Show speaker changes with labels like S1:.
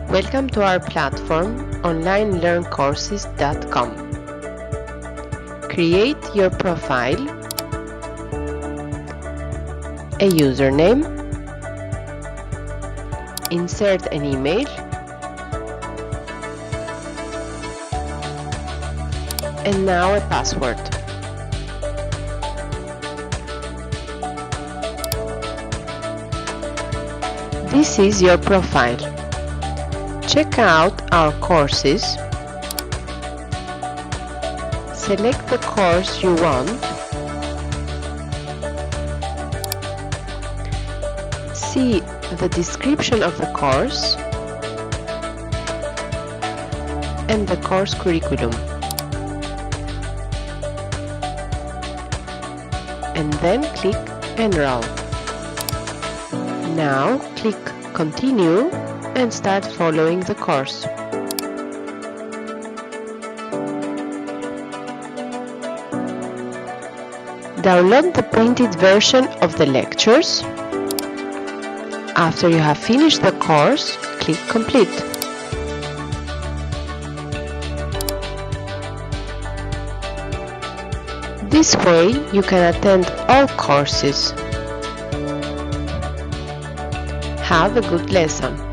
S1: Welcome to our platform, onlinelearncourses.com. Create your profile, a username, insert an email, and now a password. This is your profile. Check out our courses. Select the course you want. See the description of the course and the course curriculum. And then click Enroll. Now click Continue and start following the course. Download the printed version of the lectures. After you have finished the course, click Complete. This way you can attend all courses. Have a good lesson.